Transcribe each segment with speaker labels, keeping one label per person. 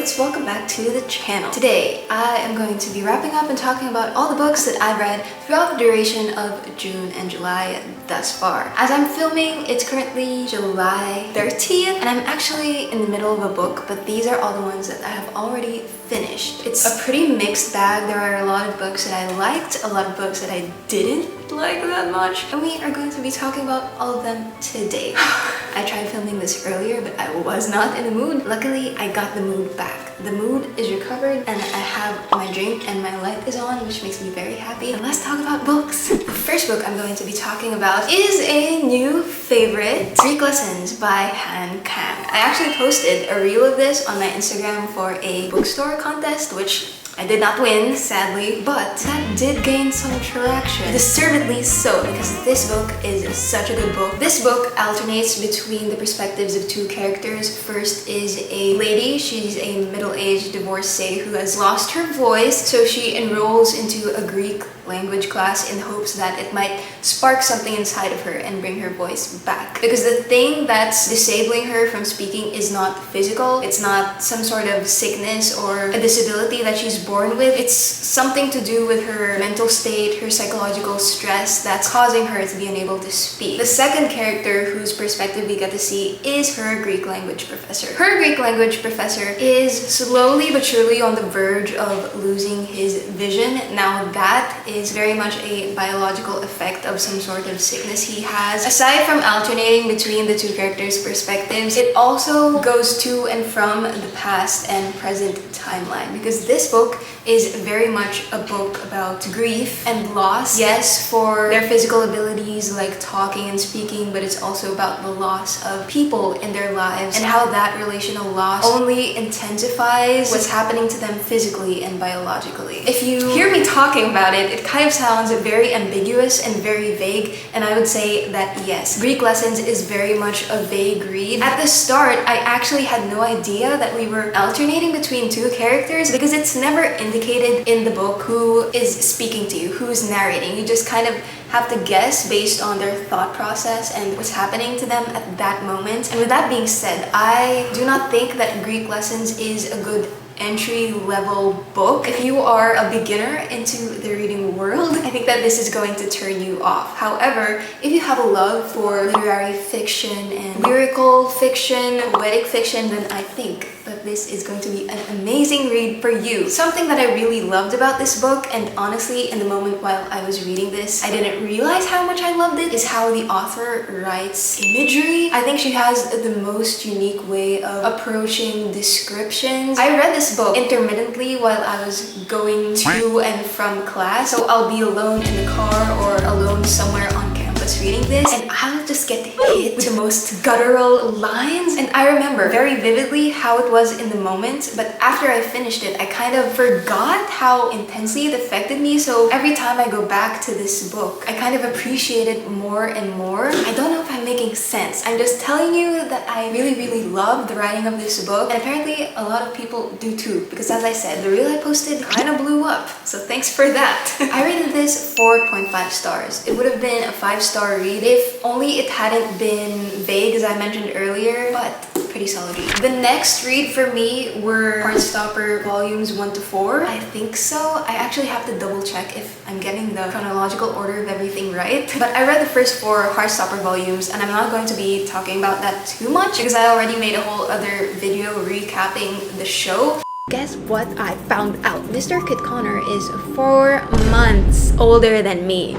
Speaker 1: nerds, welcome back to the channel. Today, I am going to be wrapping up and talking about all the books that I've read throughout the duration of June and July thus far. As I'm filming, it's currently July 30th, and I'm actually in the middle of a book, but these are all the ones that I have already finished. It's a pretty mixed bag. There are a lot of books that I liked, a lot of books that I didn't like that much, and we are going to be talking about all of them today. I tried filming this earlier, but I was not in the mood. Luckily, I got the mood back. The mood is recovered, and I have my drink and my light is on, which makes me very happy. And let's talk about books. The first book I'm going to be talking about is a new favorite, Greek Lessons by Han Kang. I actually posted a reel of this on my Instagram for a bookstore contest, which I did not win, sadly, but that did gain some traction. Deservedly so, because this book is such a good book. This book alternates between the perspectives of two characters. First is a lady. She's a middle-aged divorcee who has lost her voice, so she enrolls into a Greek language class in hopes that it might spark something inside of her and bring her voice back. Because the thing that's disabling her from speaking is not physical. It's not some sort of sickness or a disability that she's born with. It's something to do with her mental state, her psychological stress that's causing her to be unable to speak. The second character whose perspective we get to see is her Greek language professor. Her Greek language professor is slowly but surely on the verge of losing his vision. Now that is very much a biological effect of some sort of sickness he has. Aside from alternating between the two characters' perspectives, it also goes to and from the past and present timeline, because this book is very much a book about grief and loss. Yes, for their physical abilities like talking and speaking, but it's also about the loss of people in their lives and how that relational loss only intensifies what's happening to them physically and biologically. If you hear me talking about it, it kind of sounds very ambiguous and very vague, and I would say that yes, Greek Lessons is very much a vague read. At the start, I actually had no idea that we were alternating between two characters, because it's never indicated in the book who is speaking to you, who's narrating. You just kind of have to guess based on their thought process and what's happening to them at that moment. And with that being said, I do not think that Greek Lessons is a good entry-level book. If you are a beginner into the reading world, I think that this is going to turn you off. However, if you have a love for literary fiction and lyrical fiction, poetic fiction, then I think that this is going to be an amazing read for you. Something that I really loved about this book, and honestly, in the moment while I was reading this, I didn't realize how much I loved it, is how the author writes imagery. I think she has the most unique way of approaching descriptions. I read this book intermittently while I was going to and from class, so I'll be alone in the car or alone somewhere on campus reading this, and I'll just get hit with the most guttural lines. And I remember very vividly how it was in the moment, but after I finished it, I kind of forgot how intensely it affected me. So every time I go back to this book, I kind of appreciate it more and more. I don't know if I'm making sense. I'm just telling you that I really love the writing of this book, and apparently a lot of people do too, because as I said, the reel I posted kind of blew up, so thanks for that. I rated this 4.5 stars. It would have been a 5-star read if only it hadn't been vague, as I mentioned earlier, but pretty solid read. The next read for me were Heartstopper volumes 1 to 4. I think so. I actually have to double check if I'm getting the chronological order of everything right. But I read the first 4 Heartstopper volumes, and I'm not going to be talking about that too much because I already made a whole other video recapping the show. Guess what I found out? Mr. Kit Connor is 4 months older than me.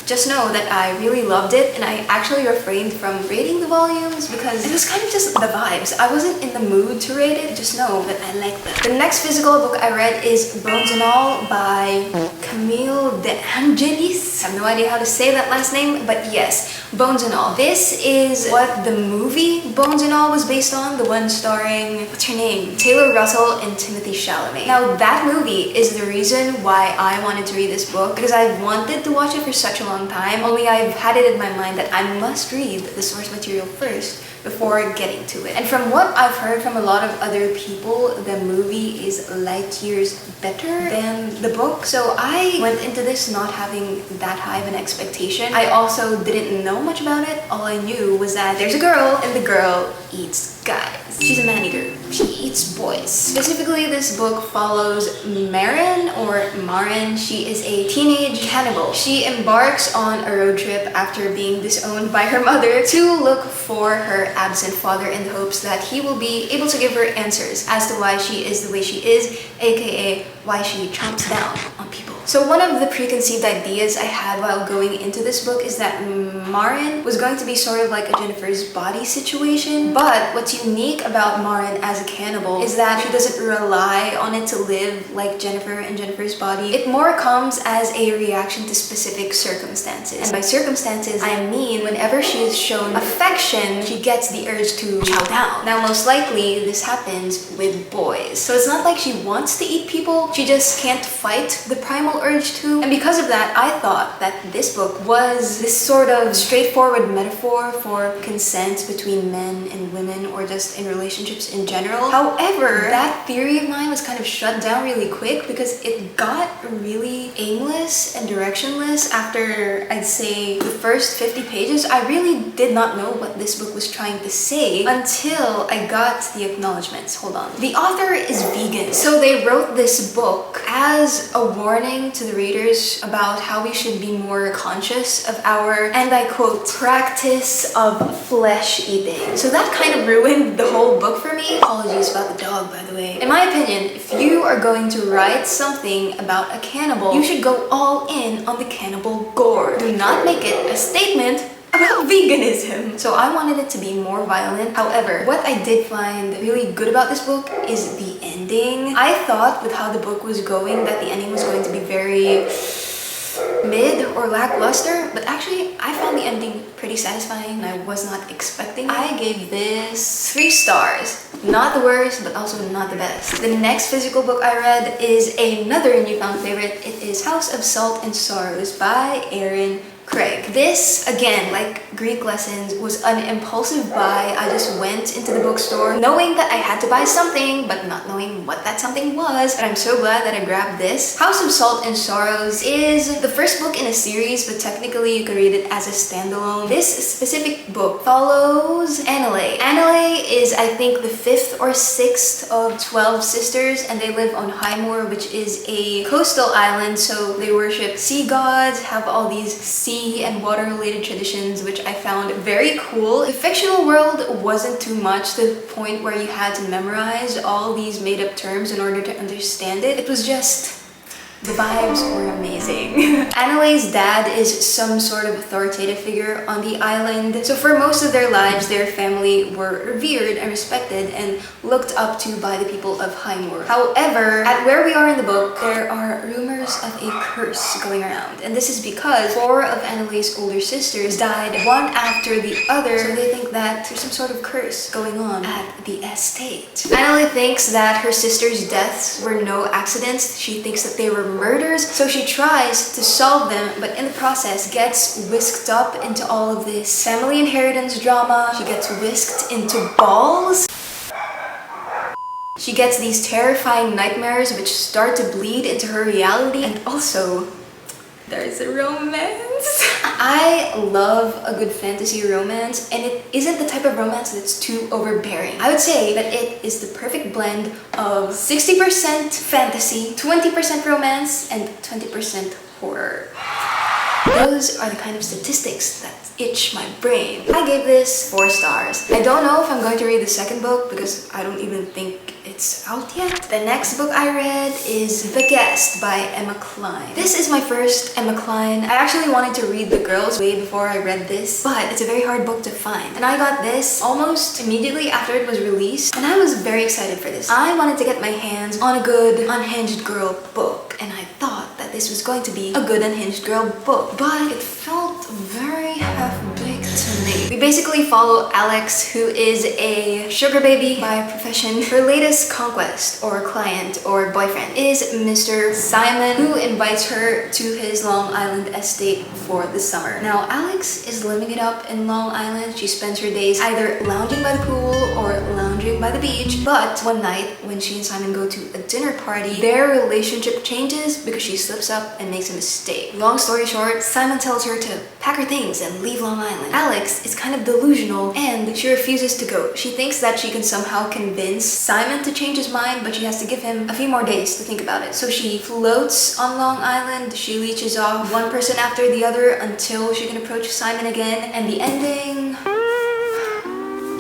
Speaker 1: Just know that I really loved it, and I actually refrained from rating the volumes because it was kind of just the vibes. I wasn't in the mood to rate it, just know that I liked them. The next physical book I read is Bones and All by Camille De Angelis. I have no idea how to say that last name, but yes, Bones and All. This is what the movie Bones and All was based on, the one starring, what's her name? Taylor Russell and Timothy Chalamet. Now that movie is the reason why I wanted to read this book, because I've wanted to watch it for such a long time, only I've had it in my mind that I must read the source material first before getting to it. And from what I've heard from a lot of other people, the movie is light years better than the book. So I went into this not having that high of an expectation. I also didn't know much about it. All I knew was that there's a girl and the girl eats guys. She's a man-eater. She eats boys. boys. Specifically, this book follows Marin. She is a teenage cannibal. She embarks on a road trip after being disowned by her mother to look for her absent father in the hopes that he will be able to give her answers as to why she is the way she is, aka why she chomps down on people. So one of the preconceived ideas I had while going into this book is that Marin was going to be sort of like a Jennifer's Body situation. But what's unique about Marin as a cannibal is that she doesn't rely on it to live like Jennifer and Jennifer's Body. It more comes as a reaction to specific circumstances. And by circumstances, I mean whenever she is shown affection, she gets the urge to chow down. Now, most likely, this happens with boys. So it's not like she wants to eat people, she just can't fight the primal urge to. And because of that, I thought that this book was this sort of straightforward metaphor for consent between men and women, or just in relationships in general. However, that theory of mine was kind of shut down really quick because it got really aimless and directionless after, I'd say, the first 50 pages. I really did not know what this book was trying to say until I got the acknowledgements. Hold on. The author is vegan, so they wrote this book as a warning to the readers about how we should be more conscious of our, and I quote, practice of flesh eating. So that kind of ruined the whole book for me. Apologies about the dog, by the way. In my opinion, if you are going to write something about a cannibal, you should go all in on the cannibal gore. Do not make it a statement about veganism. So I wanted it to be more violent. However, what I did find really good about this book is the ending. I thought with how the book was going that the ending was going to be very mid or lackluster, but actually I found the ending pretty satisfying and I was not expecting. I gave this 3 stars. Not the worst, but also not the best. The next physical book I read is another newfound favorite. It is House of Salt and Sorrows by Erin Craig. This, again, like Greek lessons, was an impulsive buy. I just went into the bookstore knowing that I had to buy something, but not knowing what that something was. And I'm so glad that I grabbed this. House of Salt and Sorrows is the first book in a series, but technically you could read it as a standalone. This specific book follows Anale. Anale is, I think, the 5th or 6th of 12 sisters, and they live on Highmoor, which is a coastal island, so they worship sea gods, have all these sea and water related traditions, which I found very cool. The fictional world wasn't too much to the point where you had to memorize all these made up terms in order to understand it. It was just, the vibes were amazing. Anale's dad is some sort of authoritative figure on the island, so for most of their lives, their family were revered and respected and looked up to by the people of Highmoor. However, at where we are in the book, there are rumors of a curse going around, and this is because 4 of Anale's older sisters died one after the other, so they think that there's some sort of curse going on at the estate. Anale thinks that her sisters' deaths were no accidents. She thinks that they were murders, so she tries to solve them, but in the process gets whisked up into all of this family inheritance drama. She gets whisked into balls. She gets these terrifying nightmares which start to bleed into her reality, and also there's a romance. I love a good fantasy romance, and it isn't the type of romance that's too overbearing. I would say that it is the perfect blend of 60% fantasy, 20% romance, and 20% horror. Those are the kind of statistics that itch my brain. I gave this 4 stars. I don't know if I'm going to read the second book because I don't even think it's out yet. The next book I read is The Guest by Emma Cline. This is my first Emma Cline. I actually wanted to read The Girls way before I read this, but it's a very hard book to find. And I got this almost immediately after it was released, and I was very excited for this. I wanted to get my hands on a good unhinged girl book, and I thought that this was going to be a good unhinged girl book, but it felt very half-baked to me. We basically follow Alex, who is a sugar baby by profession. Her latest conquest or client or boyfriend is Mr. Simon, who invites her to his Long Island estate for the summer. Now, Alex is living it up in Long Island. She spends her days either lounging by the pool or lounging by the beach, but one night when she and Simon go to a dinner party, their relationship changes because she slips up and makes a mistake. Long story short, Simon tells her to pack her things and leave Long Island. Alex is kind kind of delusional and she refuses to go. She thinks that she can somehow convince Simon to change his mind, but she has to give him a few more days to think about it. So she floats on Long Island, she leeches off one person after the other until she can approach Simon again, and the ending...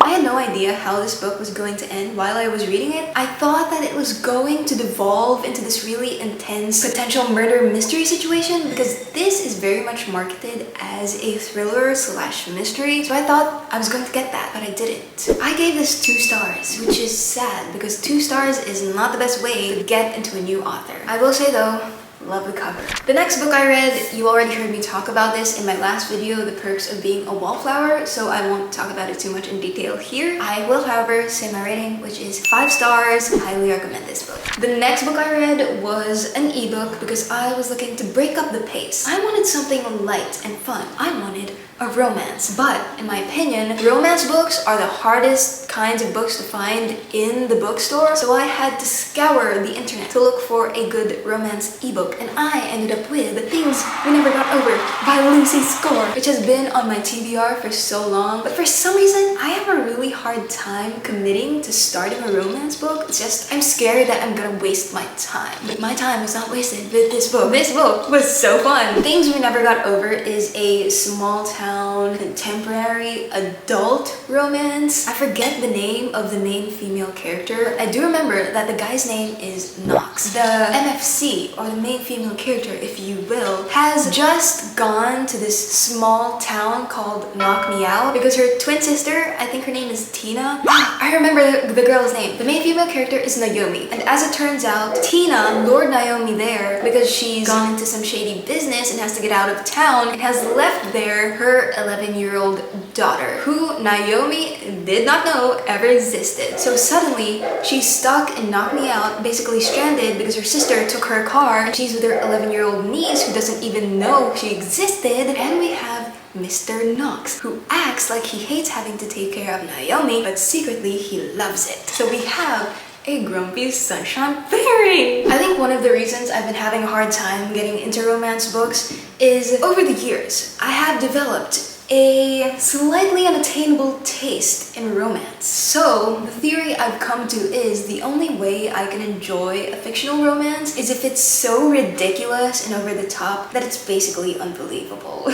Speaker 1: I had no idea how this book was going to end while I was reading it. I thought that it was going to devolve into this really intense potential murder mystery situation because this is very much marketed as a thriller slash mystery. So I thought I was going to get that, but I didn't. I gave this 2 stars, which is sad because 2 stars is not the best way to get into a new author. I will say though, love the cover. The next book I read, you already heard me talk about this in my last video, The Perks of Being a Wallflower, so I won't talk about it too much in detail here. I will, however, say my rating, which is 5 stars. Highly recommend this book. The next book I read was an ebook because I was looking to break up the pace. I wanted something light and fun. I wanted a romance, but in my opinion, romance books are the hardest kinds of books to find in the bookstore, so I had to scour the internet to look for a good romance ebook, and I ended up with Things We Never Got Over by Lucy Score, which has been on my TBR for so long, but for some reason, I have a really hard time committing to starting a romance book. It's just, I'm scared that I'm gonna waste my time, but my time was not wasted with this book. This book was so fun. Things We Never Got Over is a small town contemporary adult romance. I forget the name of the main female character. I do remember that the guy's name is Knox. The MFC, or the main female character if you will, has just gone to this small town called Knock Me Out because her twin sister, I think her name is Tina. I remember the girl's name. The main female character is Naomi, and as it turns out, Tina lured Naomi there because she's gone into some shady business and has to get out of town, and has left there her 11-year-old daughter, who Naomi did not know ever existed. So suddenly, she's stuck in Knock Me Out, basically stranded because her sister took her car, and she's with her 11-year-old niece who doesn't even know she existed, and we have Mr. Knox, who acts like he hates having to take care of Naomi, but secretly he loves it. So we have a grumpy sunshine fairy. I think one of the reasons I've been having a hard time getting into romance books is over the years, I have developed a slightly unattainable taste in romance. So the theory I've come to is the only way I can enjoy a fictional romance is if it's so ridiculous and over the top that it's basically unbelievable.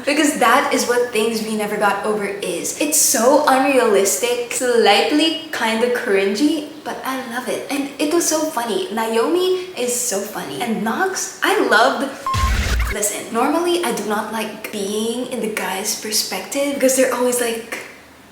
Speaker 1: Because that is what Things We Never Got Over is. It's so unrealistic, slightly kind of cringy, but I love it. And it was so funny. Naomi is so funny. And Knox, I loved... Listen, normally I do not like being in the guy's perspective because they're always like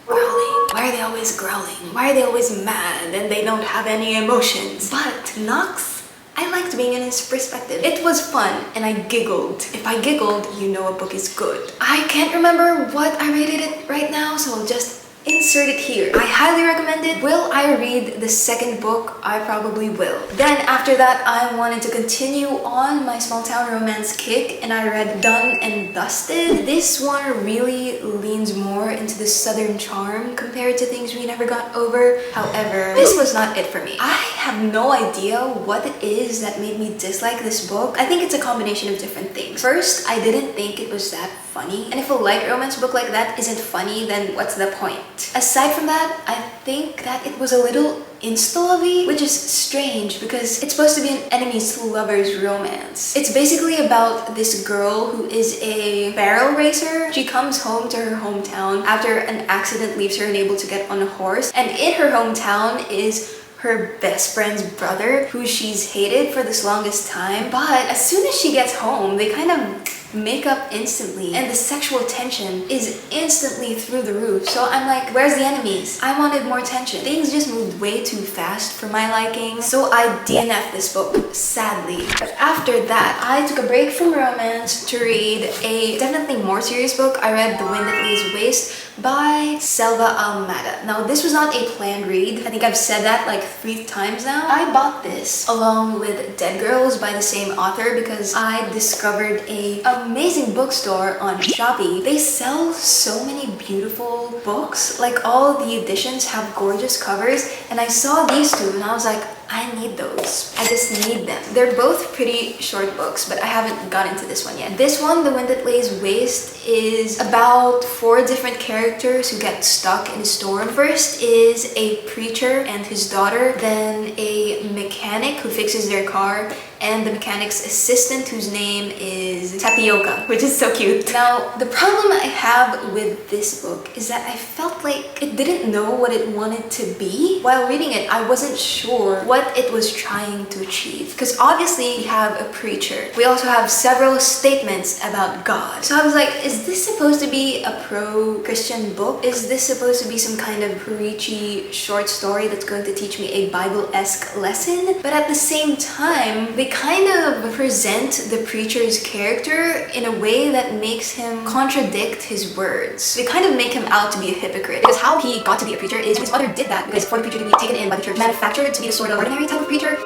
Speaker 1: growling. Why are they always growling? Why are they always mad and they don't have any emotions? But Knox, I liked being in his perspective. It was fun and I giggled. If I giggled, you know a book is good. I can't remember what I rated it right now, so I'll just insert it here. I highly recommend it. Will I read the second book? I probably will. Then after that, I wanted to continue on my small town romance kick and I read Done and Dusted. This one really leans more into the southern charm compared to Things We Never Got Over. However, this was not it for me. I have no idea what it is that made me dislike this book. I think it's a combination of different things. First, I didn't think it was that funny. And if a light romance book like that isn't funny, then what's the point? Aside from that, I think that it was a little insta-lovey, which is strange because it's supposed to be an enemies to lovers romance. It's basically about this girl who is a barrel racer. She comes home to her hometown after an accident leaves her unable to get on a horse, and in her hometown is her best friend's brother, who she's hated for this longest time. But as soon as she gets home, they kind of make up instantly and the sexual tension is instantly through the roof. So I'm like, where's the enemies? I wanted more tension. Things just moved way too fast for my liking, so I DNF'd this book, sadly. But after that, I took a break from romance to read a definitely more serious book. I read The Wind That Lays Waste by Selva Almada. Now, this was not a planned read. I think I've said that like 3 times now. I bought this along with Dead Girls by the same author because I discovered a amazing bookstore on Shopee. They sell so many beautiful books. Like all the editions have gorgeous covers, and I saw these two and I was like, I need those. I just need them. They're both pretty short books, but I haven't got into this one yet. This one, The Wind That Lays Waste, is about 4 different characters who get stuck in a storm. First is a preacher and his daughter, then a mechanic who fixes their car, and the mechanic's assistant whose name is Tapioca, which is so cute. Now, the problem I have with this book is that I felt like it didn't know what it wanted to be. While reading it, I wasn't sure what it was trying to achieve. Because obviously, we have a preacher. We also have several statements about God. So I was like, is this supposed to be a pro-Christian book? Is this supposed to be some kind of preachy short story that's going to teach me a Bible-esque lesson? But at the same time, they kind of present the preacher's character in a way that makes him contradict his words. They kind of make him out to be a hypocrite, because how he got to be a preacher is his mother did that, because for the preacher to be taken in by the church, manufactured to be the sort of ordinary type of preacher.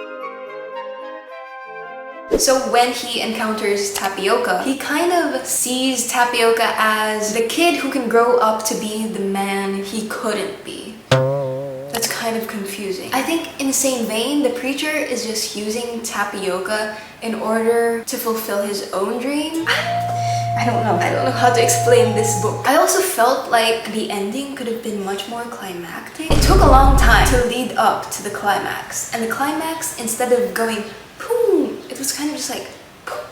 Speaker 1: So when he encounters Tapioca, he kind of sees Tapioca as the kid who can grow up to be the man he couldn't be. That's kind of confusing. I think in the same vein, the preacher is just using Tapioca in order to fulfill his own dream. I don't know how to explain this book. I also felt like the ending could have been much more climactic. It took a long time to lead up to the climax. And the climax, instead of going boom, it was kind of just like boom.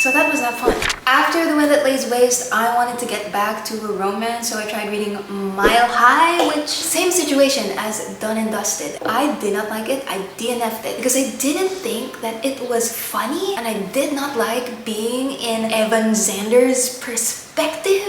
Speaker 1: So that was not fun. After The Wind That Lays Waste, I wanted to get back to a romance, so I tried reading Mile High, which same situation as Done and Dusted. I did not like it. I DNF'd it because I didn't think that it was funny, and I did not like being in Evan Zander's perspective.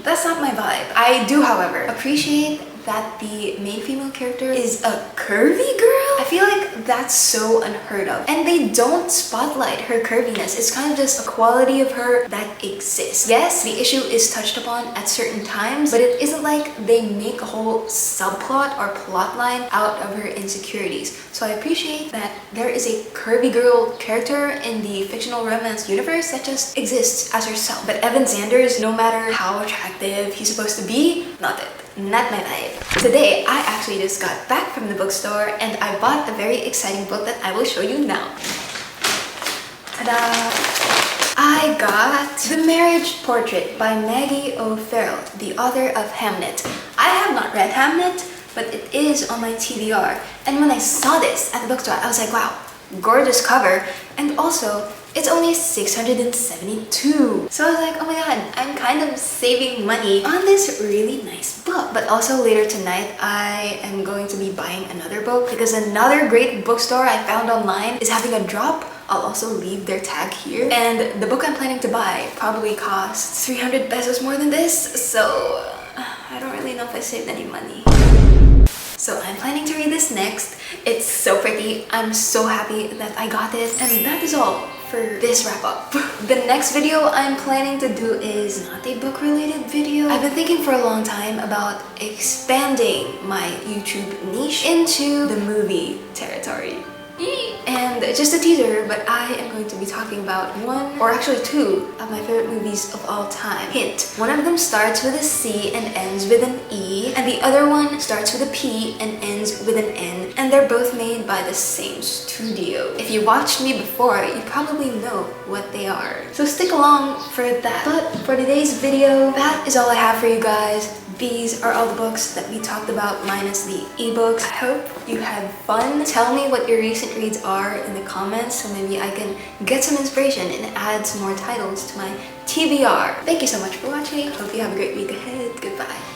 Speaker 1: That's not my vibe. I do, however, appreciate that the main female character is a curvy girl. I feel like that's so unheard of. And they don't spotlight her curviness. It's kind of just a quality of her that exists. Yes, the issue is touched upon at certain times, but it isn't like they make a whole subplot or plotline out of her insecurities. So I appreciate that there is a curvy girl character in the fictional romance universe that just exists as herself. But Evan Sanders, no matter how attractive he's supposed to be, not it. Not my vibe. Today, I actually just got back from the bookstore and I bought a very exciting book that I will show you now. Ta-da! I got The Marriage Portrait by Maggie O'Farrell, the author of Hamnet. I have not read Hamnet, but it is on my TBR. And when I saw this at the bookstore, I was like, wow, gorgeous cover. And also, it's only 672. So I was like, oh my god, I'm kind of saving money on this really nice book. But also later tonight, I am going to be buying another book because another great bookstore I found online is having a drop. I'll also leave their tag here. And the book I'm planning to buy probably costs 300 pesos more than this. So I don't really know if I saved any money. So I'm planning to read this next. It's so pretty. I'm so happy that I got it. And that is all for this wrap up. The next video I'm planning to do is not a book related video. I've been thinking for a long time about expanding my YouTube niche into the movie territory. And just a teaser, but I am going to be talking about one, or actually 2, of my favorite movies of all time. Hint, one of them starts with a C and ends with an E, and the other one starts with a P and ends with an N, and they're both made by the same studio. If you watched me before, you probably know what they are. So stick along for that. But for today's video, that is all I have for you guys. These are all the books that we talked about minus the ebooks. I hope you had fun. Tell me what your recent reads are in the comments so maybe I can get some inspiration and add some more titles to my TBR. Thank you so much for watching. Hope you have a great week ahead. Goodbye.